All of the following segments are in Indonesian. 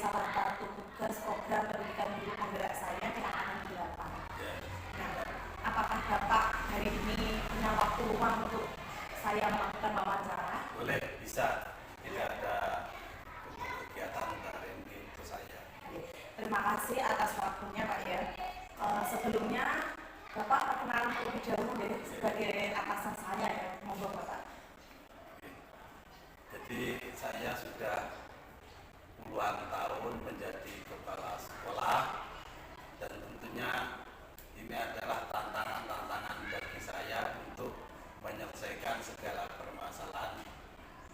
salah satu tugas program pendidikan guru penggerak saya di anak di lapangan. Nah, apakah Bapak hari ini punya waktu luang untuk saya melakukan wawancara? Boleh, bisa. Tidak ada kegiatan hari ini untuk saya. Terima kasih atas waktunya Pak ya. Sebelumnya Bapak perkenalan terlebih dahulu deh sebagai atasan saya ya, monggo Bapak. Jadi saya sudah puluhan tahun menjadi kepala sekolah dan tentunya ini adalah tantangan-tantangan bagi saya untuk menyelesaikan segala permasalahan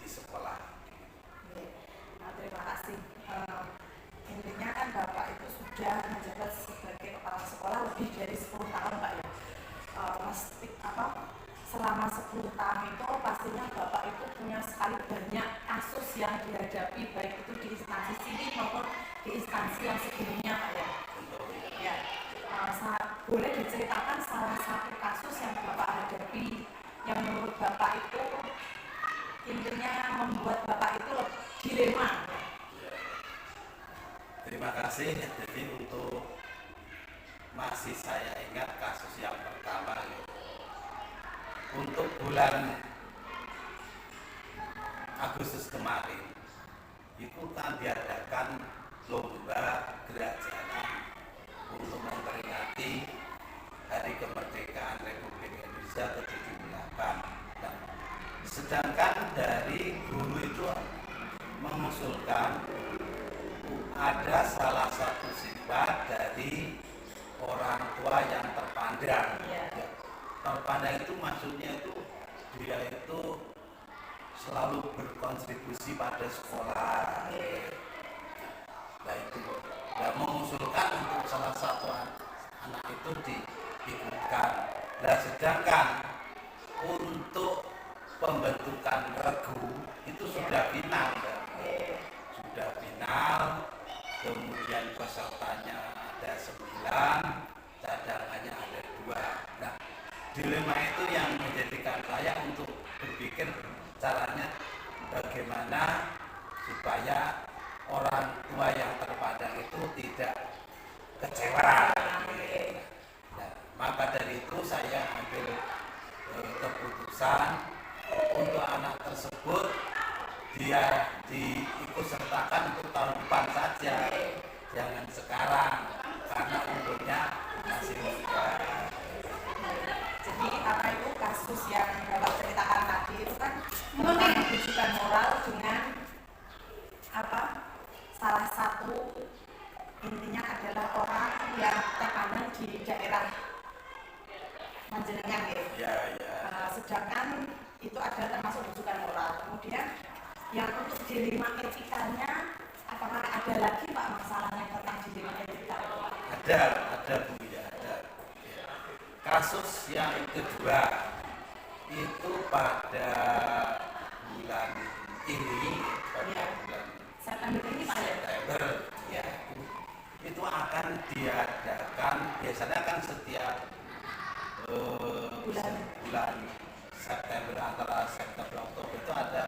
di sekolah. Nah, terima kasih. Intinya kan Bapak itu sudah menjabat sebagai kepala sekolah lebih dari 10 tahun Pak ya. Selama 10 tahun itu pastinya Bapak itu punya sekali banyak kasus yang dihadapi, baik itu di instansi sini maupun di instansi yang sebelumnya Pak ya. Ya. Boleh diceritakan salah satu kasus yang Bapak hadapi yang menurut Bapak itu intinya membuat Bapak itu dilema. Terima kasih. Jadi untuk masih saya ingat kasus yang pertama untuk bulan Agustus kemarin itu kan diadakan lomba gerak jalan untuk memperingati Hari Kemerdekaan Republik Indonesia ke-78. Nah, sedangkan dari guru itu mengusulkan ada salah satu siswa dari orang tua yang terpandang. Terpandang itu maksudnya itu dia itu selalu berkontribusi pada sekolah. Nah itu mengusulkan untuk salah satu anak itu diikutkan. Nah sedangkan untuk pembentukan regu itu sudah final. Sudah final, kemudian pesertanya ada 9, cadangannya ada 2. Nah, dilema itu yang menjadikan saya untuk berpikir caranya bagaimana supaya orang tua yang terpandang itu tidak kecewa. Nah, maka dari itu saya ambil keputusan untuk anak tersebut dia diikutsertakan untuk tahun depan saja, jangan sekarang karena umurnya masih muda. Jadi apa itu kasus yang Bapak ceritakan tadi itu kan menunjukkan moral dengan salah satu intinya adalah orang yang terpandang di daerah Panjenengan gitu. Sedangkan itu ada termasuk rujukan moral. Kemudian yang untuk dilema etikanya, apakah ada lagi Pak masalahnya tentang dilema etika? Ada Bu ya, ada. Kasus yang kedua itu pada bulan ini, bulan September ini Pak. September ya. Itu akan diadakan biasanya kan setiap bulan September, antara September Oktober itu ada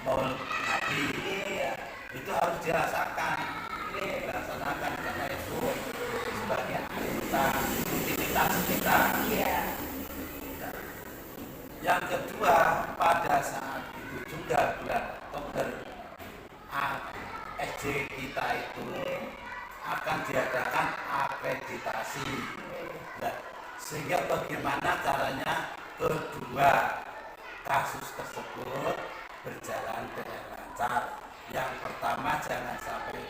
Maulid Nabi ya. Itu harus dilaksanakan karena itu sebagai rutinitas kita. Yang kedua pada saat itu juga bulan Oktober SD kita itu akan diadakan akreditasi. Nah, sehingga bagaimana caranya kedua kasus tersebut berjalan dengan lancar. Yang pertama jangan sampai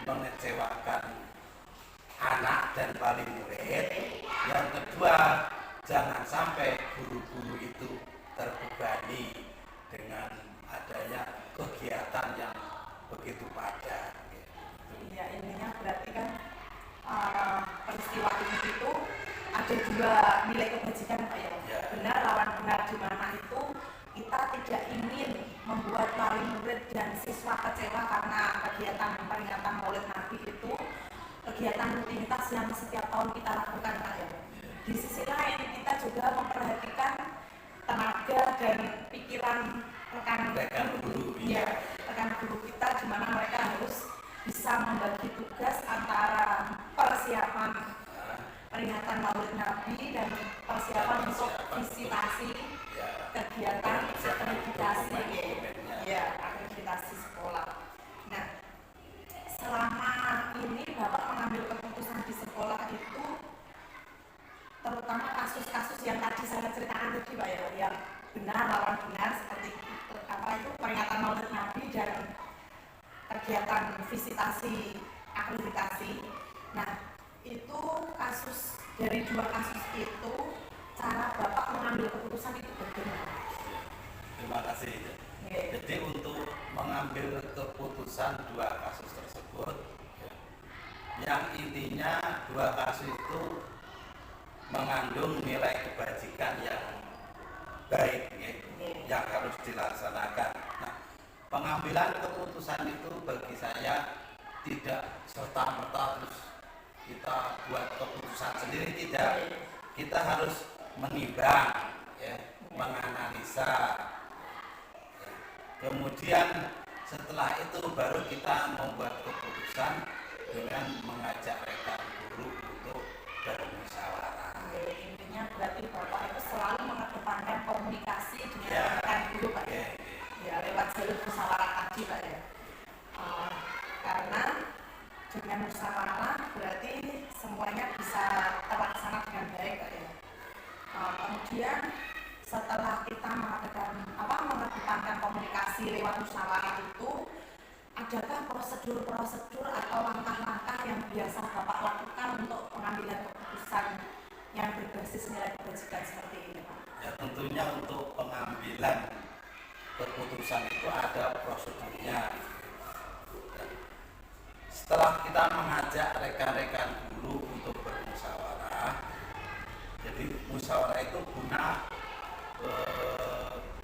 mengecewakan anak dan wali murid. Yang kedua jangan sampai guru-guru itu terbebani dengan adanya kegiatan yang begitu padat. Ya intinya berarti kan peristiwa ini itu ada dua nilai kebajikan Pak ya. Benar lawan benar di mana itu kita tidak ingin membuat wali murid dan siswa kecewa karena kegiatan peringatan Maulid Nabi itu kegiatan rutinitas yang setiap tahun kita lakukan Pak ya. Di sisi lain kita juga memperhatikan tenaga dan pikiran rekan guru kita di mana mereka harus bisa membagi tugas antara persiapan peringatan Maulid Nabi dan persiapan untuk visitasi kegiatan akreditasi sekolah. Nah, selama ini Bapak mengambil keputusan di sekolah itu terutama kasus-kasus yang tadi saya ceritakan tadi Pak ya, yang benar lawan benar seperti itu peringatan Maulid Nabi dan kegiatan visitasi akreditasi. Nah, itu kasus dari dua kasus itu cara Bapak mengambil keputusan itu bagaimana? Terima kasih. Jadi untuk mengambil keputusan dua kasus tersebut, yang intinya dua kasus itu mengandung nilai kebajikan yang baik, yang harus dilaksanakan. Nah, pengambilan keputusan itu bagi saya tidak serta-merta terus kita buat keputusan sendiri, tidak. Kita harus menimbang, menganalisa. Kemudian setelah itu baru kita membuat keputusan dengan mengajak rekan guru untuk bermusyawarah. Intinya berarti Bapak itu selalu mengedepankan komunikasi dengan rekan guru Pak ya, lewat jalur musyawarah tadi Pak ya. Karena dengan musyawarah berarti semuanya bisa terlaksana dengan baik Pak ya. Kemudian setelah kita mengedepankan komunikasi lewat musyawarah itu, adakah prosedur-prosedur atau langkah-langkah yang biasa Bapak lakukan untuk pengambilan keputusan yang berbasis nilai kebajikan seperti ini Pak? Ya, tentunya untuk pengambilan keputusan itu ada prosedurnya. Setelah kita mengajak rekan-rekan guru untuk bermusyawarah, jadi musyawarah itu guna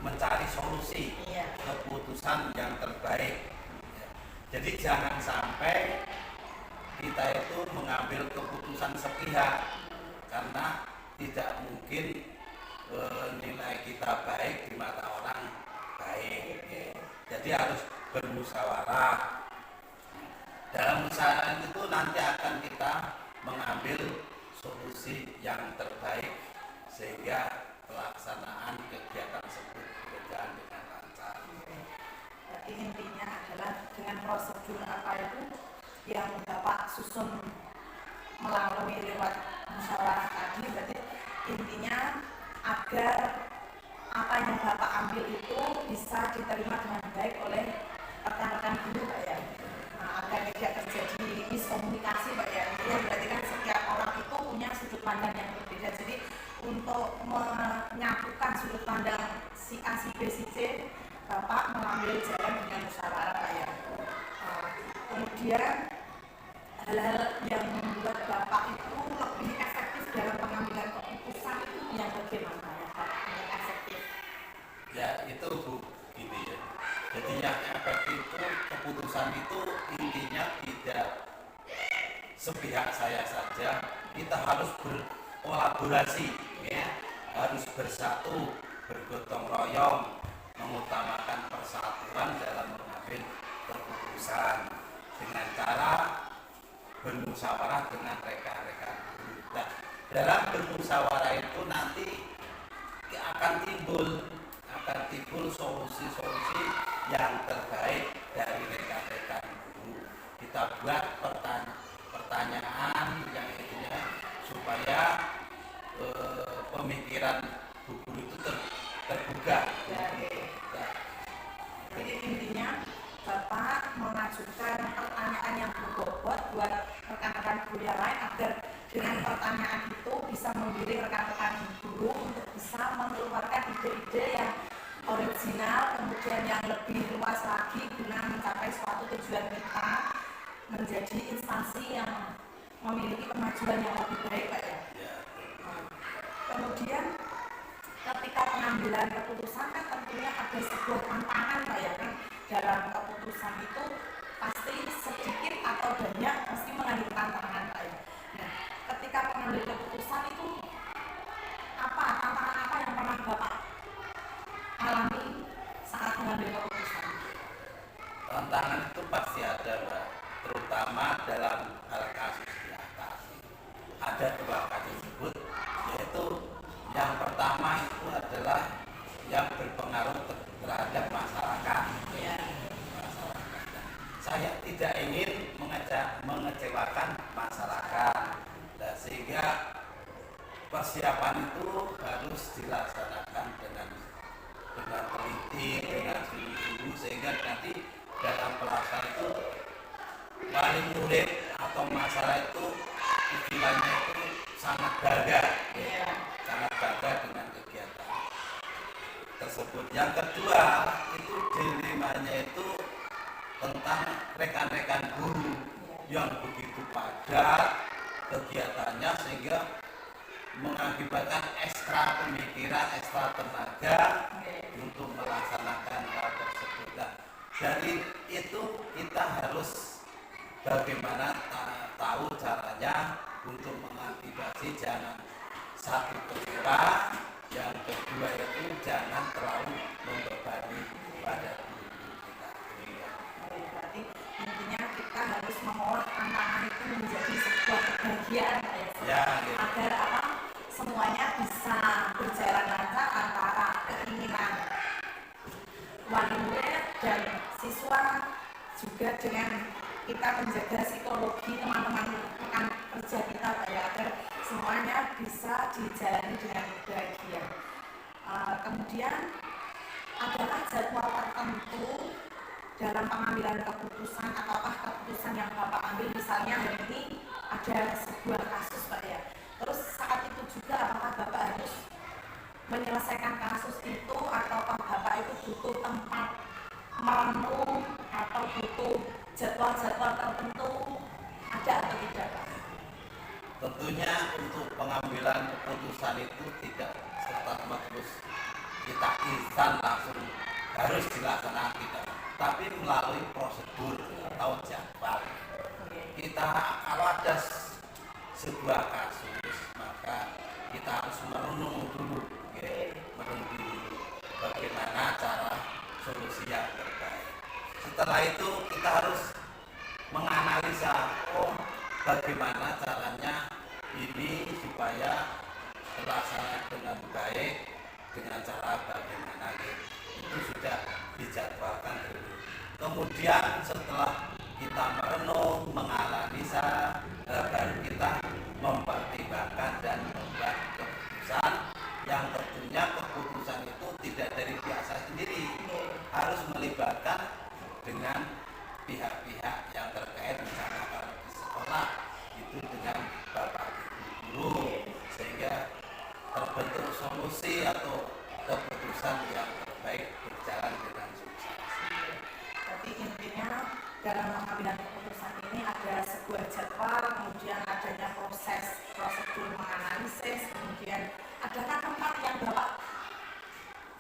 mencari solusi keputusan yang terbaik. Jadi jangan sampai kita itu mengambil keputusan sepihak, karena tidak mungkin nilai kita baik di mata orang baik. Jadi harus bermusyawarah. Dalam musyawarah itu nanti akan kita mengambil solusi yang terbaik sehingga pelaksanaan kegiatan tersebut berjalan dengan lancar. Jadi intinya adalah dengan prosedur apa itu yang Bapak susun melalui lewat musyawarah tadi, berarti intinya agar apa yang Bapak ambil itu bisa diterima dengan baik oleh rekan-rekan guru Pak ya. Nah, agar tidak terjadi miskomunikasi Pak ya. Intinya berarti kan setiap orang itu punya sudut pandang yang berbeda. Jadi untuk menyatukan sudut pandang si A, si B, si C, Bapak mengambil jalan dengan musyawarah Pak ya. Kemudian hal-hal yang membuat Bapak itu lebih efektif dalam pengambilan keputusan itu yang bagaimana ya Pak? Yang efektif? Ya itu Bu, gini ya. Jadi yang efektif itu keputusan itu intinya tidak sepihak saya saja. Kita harus berkolaborasi, harus bersatu, bergotong royong, mengutamakan persatuan dalam mengambil keputusan dengan cara bermusyawarah dengan rekan-rekan guru. Nah, dalam bermusyawarah itu nanti akan timbul solusi-solusi yang terbaik dari rekan-rekan guru. Kita buat pertanyaan yang intinya supaya pemikiran guru itu terbuka. Jadi intinya Bapak mengajukan pertanyaan yang berbobot buat rekan-rekan guru yang lain agar dengan pertanyaan itu bisa membimbing rekan-rekan guru untuk bisa mengeluarkan ide-ide yang original, kemudian yang lebih luas lagi guna mencapai suatu tujuan kita menjadi instansi yang memiliki kemajuan yang lebih baik Pak ya. Kemudian ketika pengambilan keputusan kan tentunya ada sebuah tantangan Pak ya kan, dalam keputusan itu pasti sedikit atau banyak mesti mengandung tantangan Pak ya. Nah, ketika mengambil keputusan itu tantangan apa yang pernah Bapak alami saat mengambil keputusan? Tantangan itu pasti ada Mbak, terutama dalam hal kasus di atas. Ada dua kasus tersebut, yaitu yang pertama itu adalah yang berpengaruh terhadap masyarakat. Saya tidak ingin mengecewakan masyarakat, dan sehingga persiapan itu harus dilaksanakan dengan teliti, dengan sungguh-sungguh, sehingga nanti dalam pelaksanaan itu wali murid atau masyarakat itu istilahnya itu sangat bangga, sangat bangga dengan kegiatan tersebut. Yang kedua itu dilemanya itu tentang rekan-rekan guru yang begitu padat kegiatannya sehingga mengakibatkan ekstra pemikiran, ekstra tenaga untuk melaksanakan hal tersebut. Dari itu kita harus bagaimana tahu caranya untuk mengantisipasi, jangan satu kecewa, yang kedua itu jangan terlalu membebani pada guru kita. Berarti intinya kita harus mengolah tantangan itu menjadi sebuah kebahagiaan agar semuanya bisa berjalan lancar antara keinginan wali murid dan siswa, juga dengan kita menjaga psikologi teman-teman rekan kerja kita agar semuanya bisa dijalani dengan bahagia. Kemudian adalah jadwal tertentu dalam pengambilan keputusan ataukah keputusan yang Bapak ambil, misalnya hari ini ada sebuah kasus Pak ya. Terus saat itu juga apakah Bapak harus menyelesaikan kasus itu ataukah Bapak itu butuh tempat merenung atau butuh jadwal-jadwal tertentu, ada atau tidak Pak? Tentunya untuk pengambilan keputusan itu tidak serta-merta kita instan langsung harus dilaksanakan, tidak, tapi melalui prosedur atau jadwal. Kita kalau ada sebuah kasus maka kita harus merenung dulu, bagaimana cara solusi yang terbaik. Setelah itu kita harus menganalisa, bagaimana caranya ini supaya terlaksana dengan baik, dengan cara bagaimana itu sudah dijadwalkan dulu. Kemudian setelah kita merenung, menganalisa, baru kita mempertimbangkan dan membuat keputusan, yang tentunya keputusan itu tidak dari biasa sendiri, harus melibatkan dengan pihak-pihak yang terkait, misalnya kalau di sekolah itu dengan bapak guru, sehingga terbentuk solusi atau keputusan yang terbaik berjalan dengan sukses. Tapi intinya dalam pengambilan keputusan ini ada sebuah jadwal, kemudian adanya prosedur menganalisis, kemudian adakah tempat yang Bapak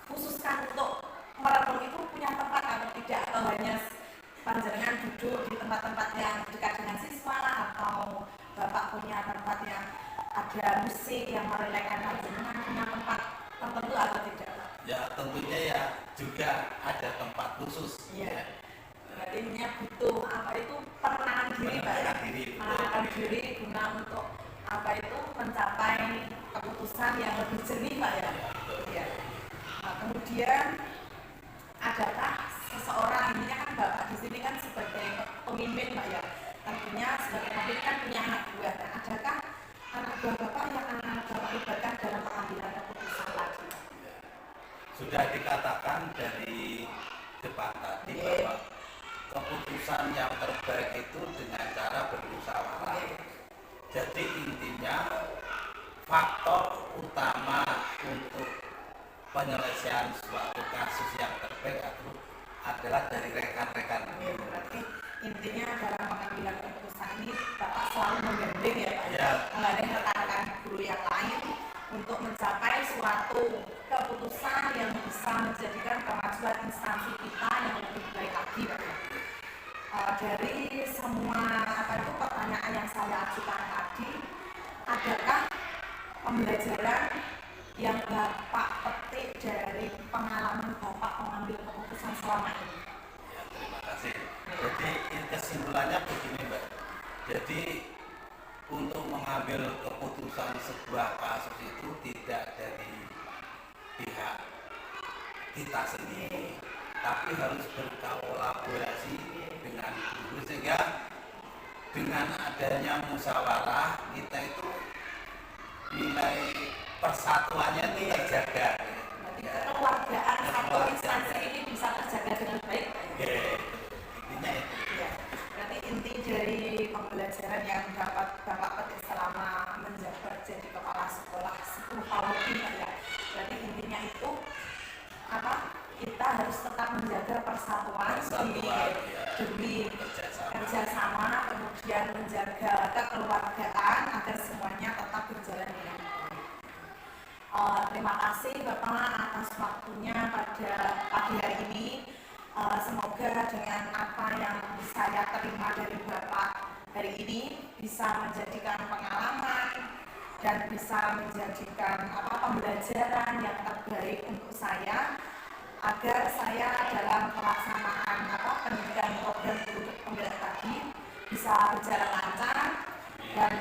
khususkan untuk merenung itu punya tempat atau tidak, atau hanya panjenengan duduk di tempat-tempat yang dekat dengan siswa, atau Bapak punya tempat yang ada musik yang merelakan panjenengan, punya tempat tertentu atau tidak? Ya tentunya ya juga ada tempat khusus. Ya. Berarti ini butuh penenangan diri, menenangkan diri guna untuk mencapai keputusan yang lebih jernih Pak ya. Ya. Nah, kemudian adakah seseorang, ini kan Bapak di sini kan sebagai pemimpin Pak ya, tentunya sebagai pemimpin kan punya anak buah. Nah, adakah anak buah Bapak yang akan Bapak libatkan dalam pengambilan keputusan lagi? Sudah dikatakan dari depan tadi bahwa keputusan yang terbaik itu dengan cara bermusyawarah. Jadi intinya faktor utama untuk penyelesaian suatu kasus yang terbaik adalah dari rekan-rekan. Berarti intinya dalam pengambilan keputusan ini Bapak selalu menggandeng ya Pak, menggandeng rekan-rekan guru yang lain untuk mencapai suatu keputusan yang bisa menjadikan kemajuan instansi kita yang lebih baik lagi Pak. Dari semua pertanyaan yang saya ajukan tadi, adakah pembelajaran yang Bapak petik dari pengalaman Bapak mengambil keputusan selama ini? Ya, terima kasih. Jadi kesimpulannya Jadi untuk mengambil keputusan sebuah kasus itu tidak dari pihak kita sendiri, tapi harus berkolaborasi dengan guru, sehingga dengan adanya musyawarah kita itu nilai persatuannya itu terjaga. Kekeluargaan satu instansi ini bisa terjaga dengan baik. Intinya itu. Ya, berarti inti dari pembelajaran yang dapat Bapak petik selama menjabat jadi kepala sekolah 10 tahun lebih ya. Berarti intinya itu apa? Kita harus tetap menjaga persatuan demi kerjasama, kemudian menjaga kekeluargaan agar semuanya tetap berjalan dengan baik. Terima kasih Bapak atas waktunya pada pagi hari ini. Semoga dengan apa yang saya terima dari Bapak hari ini bisa menjadikan pengalaman dan bisa menjadikan pembelajaran yang terbaik untuk saya, agar saya dalam pelaksanaan pendidikan program guru pembelajaran tadi bisa berjalan lancar dan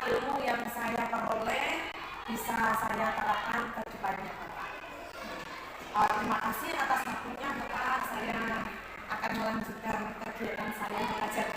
ilmu yang saya peroleh bisa saya terapkan ke depannya, Bapak. Terima kasih atas waktunya, Bapak. Saya akan melanjutkan kegiatan saya mengajar